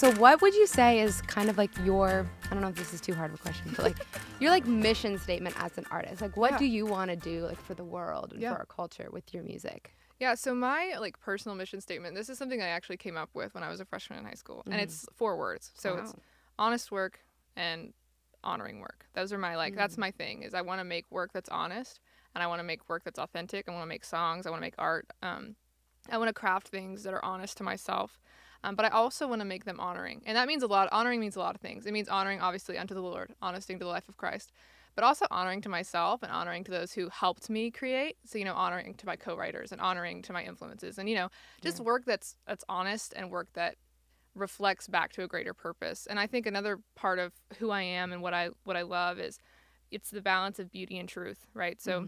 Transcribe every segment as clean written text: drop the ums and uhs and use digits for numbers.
So what would you say is kind of like your, I don't know if this is too hard of a question, but like your like mission statement as an artist? Like what do you want to do like for the world and for our culture with your music? Yeah, so my like personal mission statement, this is something I actually came up with when I was a freshman in high school. And it's 4 words. So it's honest work and honoring work. Those are my that's my thing, is I want to make work that's honest, and I want to make work that's authentic. I want to make songs. I want to make art. I want to craft things that are honest to myself. But I also want to make them honoring. And that means a lot. Honoring means a lot of things. It means honoring, obviously, unto the Lord, honesting to the life of Christ, but also honoring to myself and honoring to those who helped me create. So, honoring to my co-writers and honoring to my influences and, just work that's honest and work that reflects back to a greater purpose. And I think another part of who I am and what I love is it's the balance of beauty and truth, right? So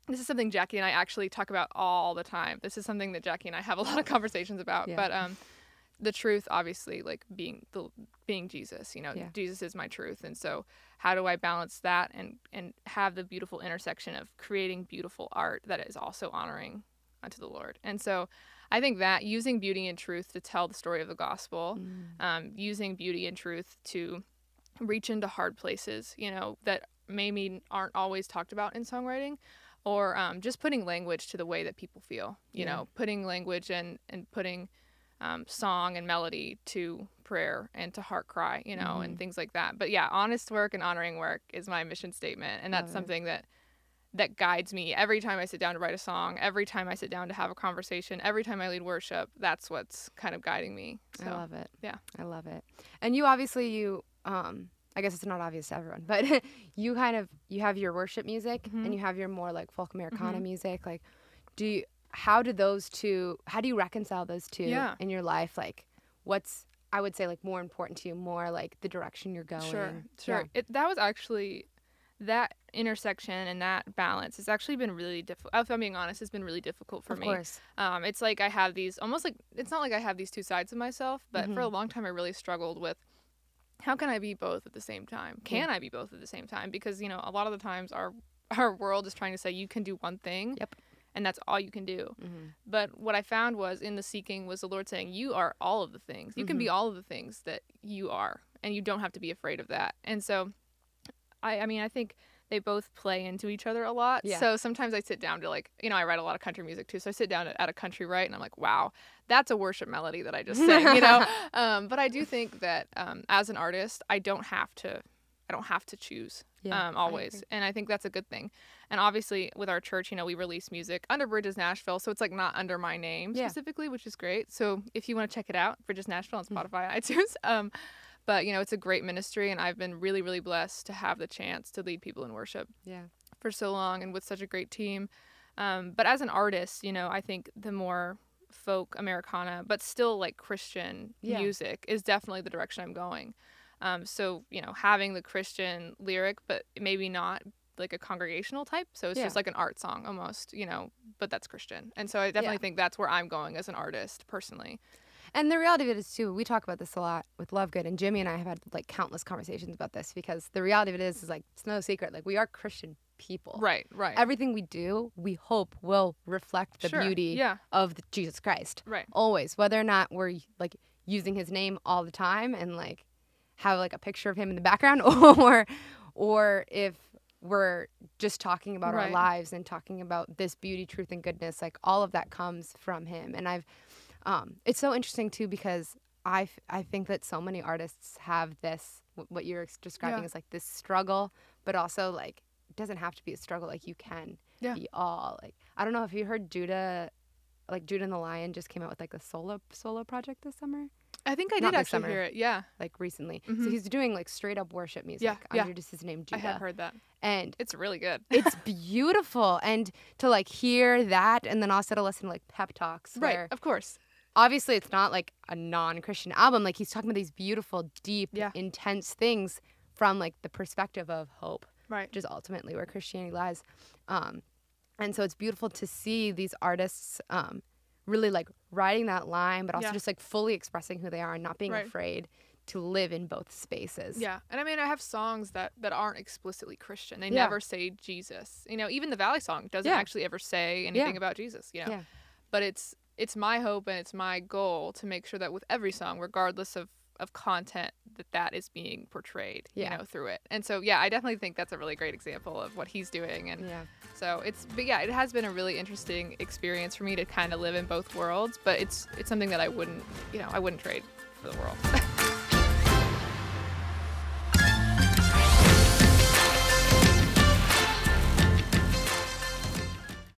this is something Jackie and I actually talk about all the time. This is something that Jackie and I have a lot of conversations about. But the truth, obviously, like being Jesus, Jesus is my truth. And so how do I balance that and have the beautiful intersection of creating beautiful art that is also honoring unto the Lord? And so I think that using beauty and truth to tell the story of the gospel, using beauty and truth to reach into hard places, that maybe aren't always talked about in songwriting, or just putting language to the way that people feel, putting language and putting song and melody to prayer and to heart cry, and things like that. But yeah, honest work and honoring work is my mission statement. And that's something that guides me every time I sit down to write a song, every time I sit down to have a conversation, every time I lead worship. That's what's kind of guiding me. So, I love it. Yeah. I love it. And you obviously, I guess it's not obvious to everyone, but you have your worship music and you have your more like folk Americana music. Like, how do you reconcile those two in your life? Like, what's, I would say, like more important to you, more like the direction you're going? Sure. Yeah. That was actually, that intersection and that balance has actually been really difficult. If I'm being honest, it's been really difficult for me. Of course. It's like I have these, almost like, it's not like I have these two sides of myself, but for a long time I really struggled with, how can I be both at the same time? Can I be both at the same time? Because, a lot of the times our world is trying to say you can do one thing. Yep. And that's all you can do. But what I found was in the seeking was the Lord saying, you are all of the things. You can be all of the things that you are, and you don't have to be afraid of that. And so, I think they both play into each other a lot. Yeah. So sometimes I sit down to I write a lot of country music too. So I sit down at a country write and I'm like, wow, that's a worship melody that I just sang, But I do think that as an artist, I don't have to choose always. And I think that's a good thing. And obviously with our church, we release music under Bridges Nashville. So it's like not under my name specifically, which is great. So if you want to check it out, Bridges Nashville on Spotify, iTunes. But, it's a great ministry, and I've been really, really blessed to have the chance to lead people in worship for so long and with such a great team. But as an artist, I think the more folk Americana, but still like Christian music is definitely the direction I'm going. So, having the Christian lyric, but maybe not like a congregational type. So it's just like an art song almost, but that's Christian. And so I definitely think that's where I'm going as an artist personally. And the reality of it is, too, we talk about this a lot with Lovegood, and Jimmy and I have had, like, countless conversations about this, because the reality of it is like, it's no secret, like, we are Christian people. Right. Everything we do, we hope will reflect the beauty of Jesus Christ. Right. Always. Whether or not we're, like, using his name all the time and, like, have, like, a picture of him in the background, or if we're just talking about our lives and talking about this beauty, truth, and goodness, like, all of that comes from him. And it's so interesting, too, because I think that so many artists have this, what you're describing is like this struggle, but also like it doesn't have to be a struggle. Like you can be all like, I don't know if you heard Judah and the Lion just came out with like a solo project this summer. I think I did actually hear it. Yeah. Like recently. So he's doing like straight up worship music under just his name, Judah. I have heard that. And it's really good. It's beautiful. And to like hear that and then also to listen to like pep talks. Right. Of course. Obviously, it's not like a non-Christian album. Like he's talking about these beautiful, deep, intense things from like the perspective of hope, which is ultimately where Christianity lies. And so it's beautiful to see these artists really like riding that line, but also just like fully expressing who they are and not being afraid to live in both spaces. Yeah. And I mean, I have songs that aren't explicitly Christian. They never say Jesus. Even the Valley song doesn't actually ever say anything about Jesus, But it's my hope and it's my goal to make sure that with every song, regardless of of content that is being portrayed, you know, through it. And so, yeah, I definitely think that's a really great example of what he's doing. And so but yeah, it has been a really interesting experience for me to kind of live in both worlds, but it's something that I wouldn't trade for the world.